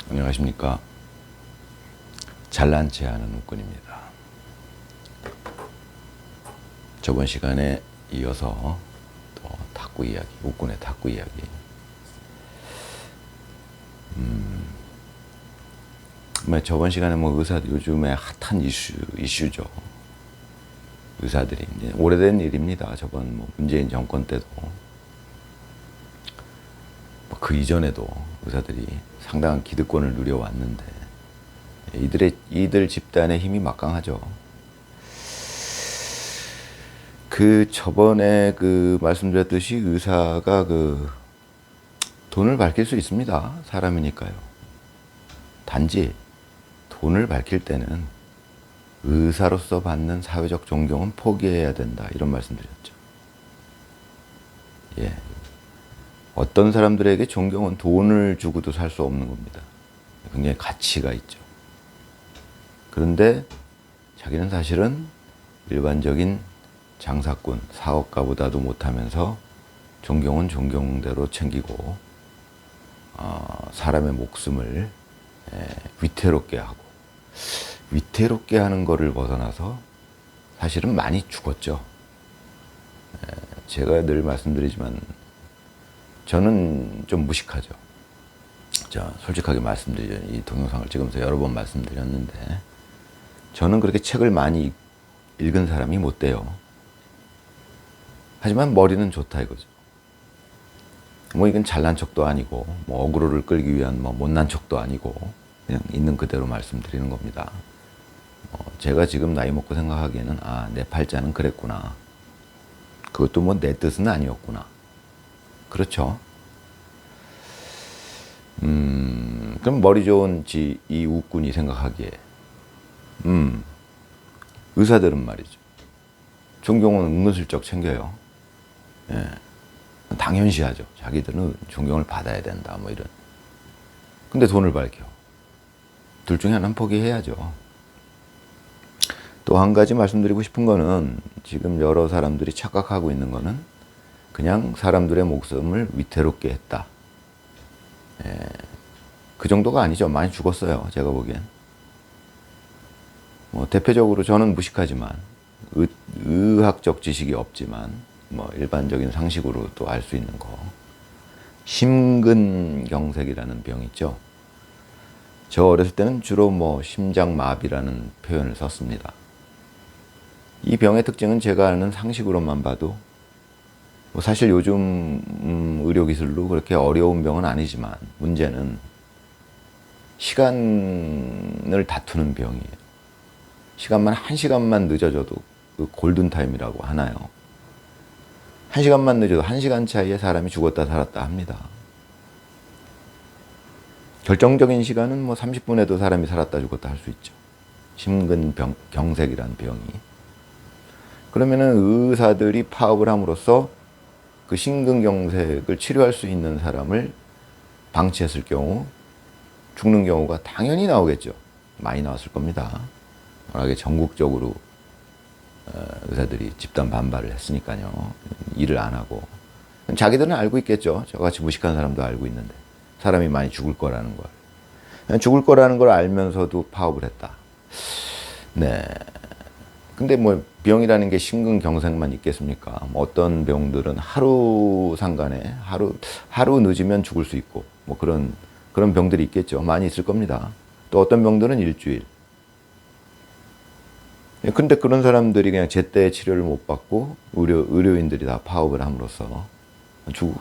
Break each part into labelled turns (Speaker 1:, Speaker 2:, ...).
Speaker 1: 안녕하십니까. 잘난 체 하는 웃군입니다. 저번 시간에 이어서 또 탁구 이야기, 웃군의 탁구 이야기. 저번 시간에 의사들 요즘에 핫한 이슈죠. 의사들이 이제 오래된 일입니다. 저번 문재인 정권 때도 그 이전에도 의사들이 상당한 기득권을 누려왔는데 이들 집단의 힘이 막강하죠. 저번에 말씀드렸듯이 의사가 돈을 밝힐 수 있습니다. 사람이니까요. 단지 돈을 밝힐 때는 의사로서 받는 사회적 존경은 포기해야 된다. 이런 말씀드렸죠. 예. 어떤 사람들에게 존경은 돈을 주고도 살 수 없는 겁니다. 굉장히 가치가 있죠. 그런데 자기는 사실은 일반적인 장사꾼, 사업가보다도 못하면서 존경은 존경대로 챙기고 사람의 목숨을 위태롭게 하고 위태롭게 하는 거를 벗어나서 사실은 많이 죽었죠. 제가 늘 말씀드리지만 저는 좀 무식하죠. 솔직하게 말씀드리죠. 이 동영상을 찍으면서 여러 번 말씀드렸는데 저는 그렇게 책을 많이 읽은 사람이 못 돼요. 하지만 머리는 좋다 이거죠. 이건 잘난 척도 아니고 어그로를 끌기 위한 못난 척도 아니고 그냥 있는 그대로 말씀드리는 겁니다. 제가 지금 나이 먹고 생각하기에는 내 팔자는 그랬구나. 그것도 내 뜻은 아니었구나. 그렇죠. 그럼 머리 좋은 이 웃군이 생각하기에 의사들은 말이죠. 존경은 은근슬쩍 챙겨요. 예. 당연시하죠. 자기들은 존경을 받아야 된다. 이런. 근데 돈을 밝혀. 둘 중에 하나는 포기해야죠. 또 한 가지 말씀드리고 싶은 거는 지금 여러 사람들이 착각하고 있는 거는 그냥 사람들의 목숨을 위태롭게 했다. 그 정도가 아니죠. 많이 죽었어요. 제가 보기엔. 대표적으로 저는 무식하지만 의학적 지식이 없지만 일반적인 상식으로 또 알 수 있는 거. 심근경색이라는 병이 있죠. 저 어렸을 때는 주로 심장마비라는 표현을 썼습니다. 이 병의 특징은 제가 아는 상식으로만 봐도 사실 요즘 의료기술로 그렇게 어려운 병은 아니지만 문제는 시간을 다투는 병이에요. 시간만 1시간만 늦어져도 골든타임이라고 하나요. 1시간만 늦어도 1시간 차이에 사람이 죽었다 살았다 합니다. 결정적인 시간은 30분에도 사람이 살았다 죽었다 할 수 있죠. 심근경색이라는 병이. 그러면은 의사들이 파업을 함으로써 그 심근경색을 치료할 수 있는 사람을 방치했을 경우 죽는 경우가 당연히 나오겠죠. 많이 나왔을 겁니다. 워낙에 전국적으로 의사들이 집단 반발을 했으니까요. 일을 안 하고. 자기들은 알고 있겠죠. 저같이 무식한 사람도 알고 있는데. 사람이 많이 죽을 거라는 걸. 죽을 거라는 걸 알면서도 파업을 했다. 네. 근데 병이라는 게 심근경색만 있겠습니까? 어떤 병들은 하루 상간에 하루 늦으면 죽을 수 있고 그런 병들이 있겠죠. 많이 있을 겁니다. 또 어떤 병들은 일주일. 근데 그런 사람들이 그냥 제때 치료를 못 받고 의료인들이 다 파업을 함으로써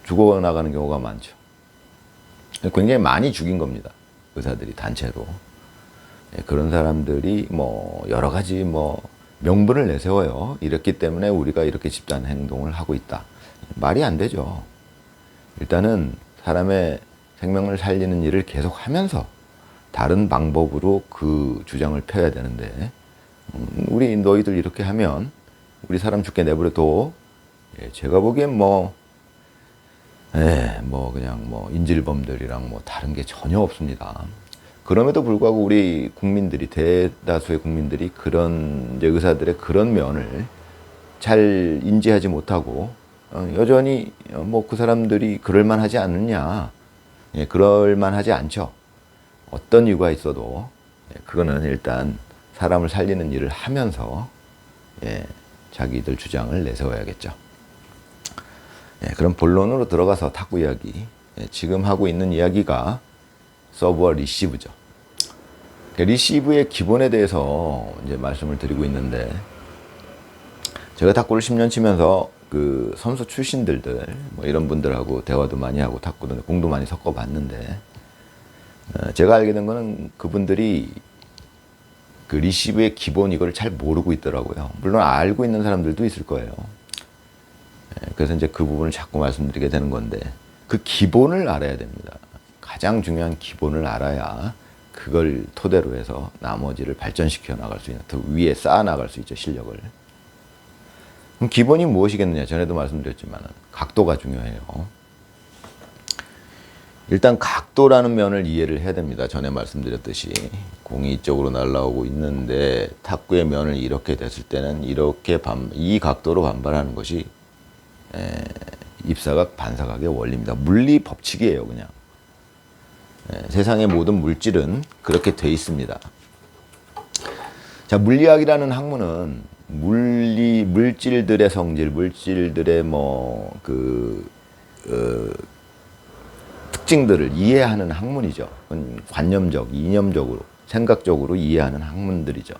Speaker 1: 죽어나가는 경우가 많죠. 굉장히 많이 죽인 겁니다. 의사들이 단체로. 그런 사람들이 여러 가지 명분을 내세워요. 이렇기 때문에 우리가 이렇게 집단 행동을 하고 있다. 말이 안 되죠. 일단은 사람의 생명을 살리는 일을 계속 하면서 다른 방법으로 그 주장을 펴야 되는데 너희들 이렇게 하면 우리 사람 죽게 내버려둬. 제가 보기엔 그냥 인질범들이랑 다른 게 전혀 없습니다. 그럼에도 불구하고 우리 국민들이 대다수의 국민들이 그런 의사들의 그런 면을 잘 인지하지 못하고 여전히 그 사람들이 그럴만하지 않느냐. 그럴만하지 않죠. 어떤 이유가 있어도 그거는 일단 사람을 살리는 일을 하면서 자기들 주장을 내세워야겠죠. 그럼 본론으로 들어가서 탁구 이야기. 지금 하고 있는 이야기가 서브와 리시브죠. 리시브의 기본에 대해서 이제 말씀을 드리고 있는데, 제가 탁구를 10년 치면서 그 선수 출신들들 뭐 이런 분들하고 대화도 많이 하고 탁구도 공도 많이 섞어봤는데, 제가 알게 된 거는 그분들이 그 리시브의 기본 이걸 잘 모르고 있더라고요. 물론 알고 있는 사람들도 있을 거예요. 그래서 이제 그 부분을 자꾸 말씀드리게 되는 건데, 그 기본을 알아야 됩니다. 가장 중요한 기본을 알아야 그걸 토대로 해서 나머지를 발전시켜 나갈 수 있는, 더 위에 쌓아 나갈 수 있죠, 실력을. 그럼 기본이 무엇이겠느냐? 전에도 말씀드렸지만 각도가 중요해요. 일단 각도라는 면을 이해를 해야 됩니다. 전에 말씀드렸듯이 공이 이쪽으로 날아오고 있는데 탁구의 면을 이렇게 됐을 때는 이렇게 이 각도로 반발하는 것이 입사각 반사각의 원리입니다. 물리 법칙이에요, 그냥. 세상의 모든 물질은 그렇게 돼 있습니다. 자, 물리학이라는 학문은 물질들의 성질, 물질들의 특징들을 이해하는 학문이죠. 관념적, 이념적으로, 생각적으로 이해하는 학문들이죠.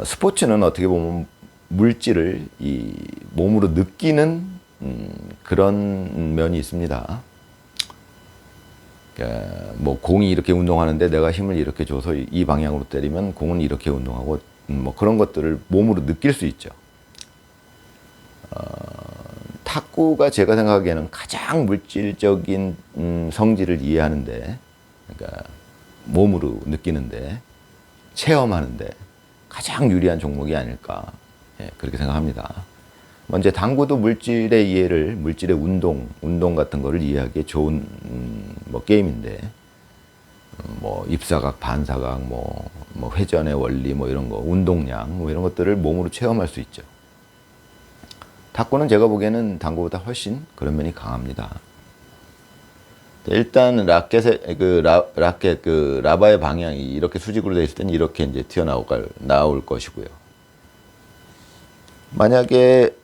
Speaker 1: 스포츠는 어떻게 보면 물질을 이 몸으로 느끼는 그런 면이 있습니다. 뭐 공이 이렇게 운동하는데 내가 힘을 이렇게 줘서 이 방향으로 때리면 공은 이렇게 운동하고 뭐 그런 것들을 몸으로 느낄 수 있죠. 탁구가 제가 생각하기에는 가장 물질적인 성질을 이해하는데, 그러니까 몸으로 느끼는데, 체험하는데 가장 유리한 종목이 아닐까, 그렇게 생각합니다. 먼저 당구도 물질의 이해를, 물질의 운동 같은 거를 이해하기에 좋은 게임인데, 뭐 입사각, 반사각, 뭐 회전의 원리, 뭐 이런 거, 운동량, 뭐 이런 것들을 몸으로 체험할 수 있죠. 탁구는 제가 보기에는 당구보다 훨씬 그런 면이 강합니다. 일단 라켓의 라바의 방향이 이렇게 수직으로 되어 있을 때는 이렇게 이제 나올 것이고요. 만약에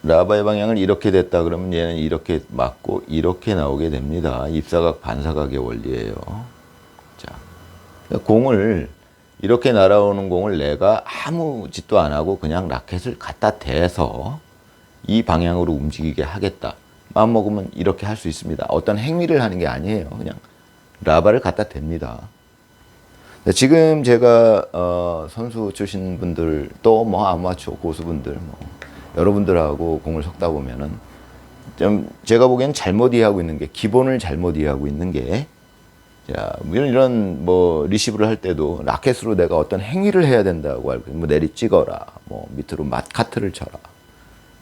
Speaker 1: 라바의 방향을 이렇게 됐다 그러면 얘는 이렇게 맞고 이렇게 나오게 됩니다. 입사각 반사각의 원리예요. 자, 공을 이렇게 날아오는 공을 내가 아무 짓도 안 하고 그냥 라켓을 갖다 대서 이 방향으로 움직이게 하겠다. 마음 먹으면 이렇게 할 수 있습니다. 어떤 행위를 하는 게 아니에요. 그냥 라바를 갖다 댑니다. 지금 제가 선수 출신 분들 또 뭐 아마추어 고수분들 여러분들하고 공을 섞다 보면은 좀 제가 보기엔 잘못 이해하고 있는 게, 기본을 잘못 이해하고 있는 게, 자, 이런 리시브를 할 때도 라켓으로 내가 어떤 행위를 해야 된다고 알고, 내리 찍어라, 밑으로 카트를 쳐라.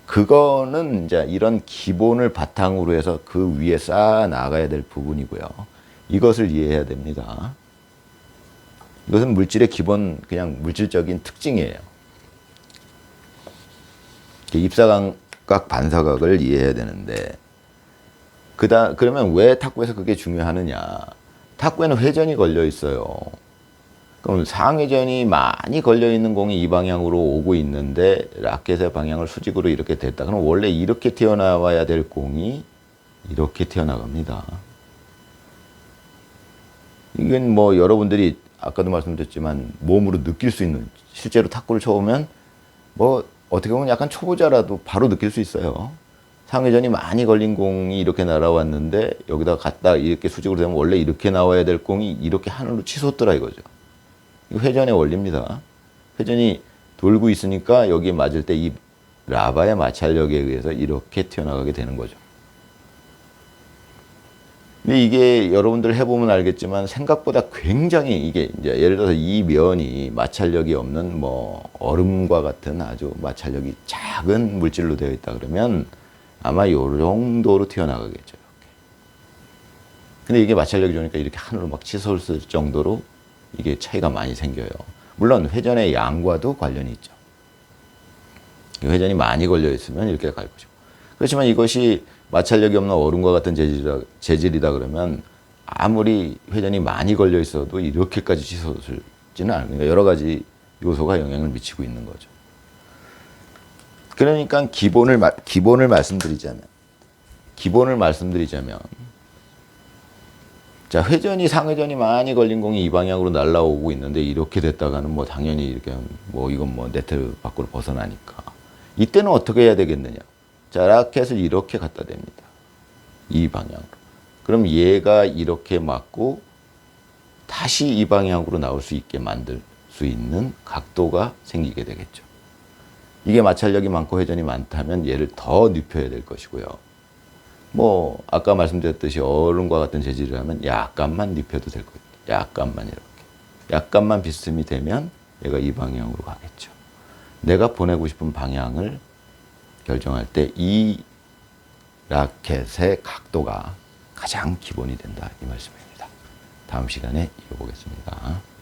Speaker 1: 그거는 이제 이런 기본을 바탕으로 해서 그 위에 쌓아 나가야 될 부분이고요. 이것을 이해해야 됩니다. 이것은 물질의 기본, 그냥 물질적인 특징이에요. 입사각, 반사각을 이해해야 되는데, 그러면 왜 탁구에서 그게 중요하느냐? 탁구에는 회전이 걸려 있어요. 그럼 상회전이 많이 걸려 있는 공이 이 방향으로 오고 있는데 라켓의 방향을 수직으로 이렇게 됐다. 그럼 원래 이렇게 튀어나와야 될 공이 이렇게 튀어나갑니다. 이건 여러분들이 아까도 말씀드렸지만 몸으로 느낄 수 있는, 실제로 탁구를 쳐보면 어떻게 보면 약간 초보자라도 바로 느낄 수 있어요. 상회전이 많이 걸린 공이 이렇게 날아왔는데 여기다 갖다 이렇게 수직으로 되면 원래 이렇게 나와야 될 공이 이렇게 하늘로 치솟더라 이거죠. 이거 회전의 원리입니다. 회전이 돌고 있으니까 여기에 맞을 때 이 라바의 마찰력에 의해서 이렇게 튀어나가게 되는 거죠. 근데 이게 여러분들 해보면 알겠지만 생각보다 굉장히, 이게 이제 예를 들어서 이 면이 마찰력이 없는 얼음과 같은 아주 마찰력이 작은 물질로 되어 있다 그러면 아마 요 정도로 튀어나가겠죠. 이렇게. 근데 이게 마찰력이 좋으니까 이렇게 하늘로 막 치솟을 정도로 이게 차이가 많이 생겨요. 물론 회전의 양과도 관련이 있죠. 회전이 많이 걸려 있으면 이렇게 갈 것이고. 그렇지만 이것이 마찰력이 없는 얼음과 같은 재질이다 그러면 아무리 회전이 많이 걸려 있어도 이렇게까지 치솟을지는 않아요. 그러니까 여러 가지 요소가 영향을 미치고 있는 거죠. 그러니까 기본을 말씀드리자면 자, 회전이 상회전이 많이 걸린 공이 이 방향으로 날아오고 있는데 이렇게 됐다가는 뭐 당연히 이렇게 뭐 이건 뭐 네트 밖으로 벗어나니까 이때는 어떻게 해야 되겠느냐? 자, 라켓을 이렇게 갖다 댑니다. 이 방향으로. 그럼 얘가 이렇게 맞고 다시 이 방향으로 나올 수 있게 만들 수 있는 각도가 생기게 되겠죠. 이게 마찰력이 많고 회전이 많다면 얘를 더 눕혀야 될 것이고요. 뭐 아까 말씀드렸듯이 얼음과 같은 재질을 하면 약간만 눕혀도 될 거예요. 약간만 이렇게. 약간만 비스듬히 되면 얘가 이 방향으로 가겠죠. 내가 보내고 싶은 방향을 결정할 때 이 라켓의 각도가 가장 기본이 된다 이 말씀입니다. 다음 시간에 이어보겠습니다.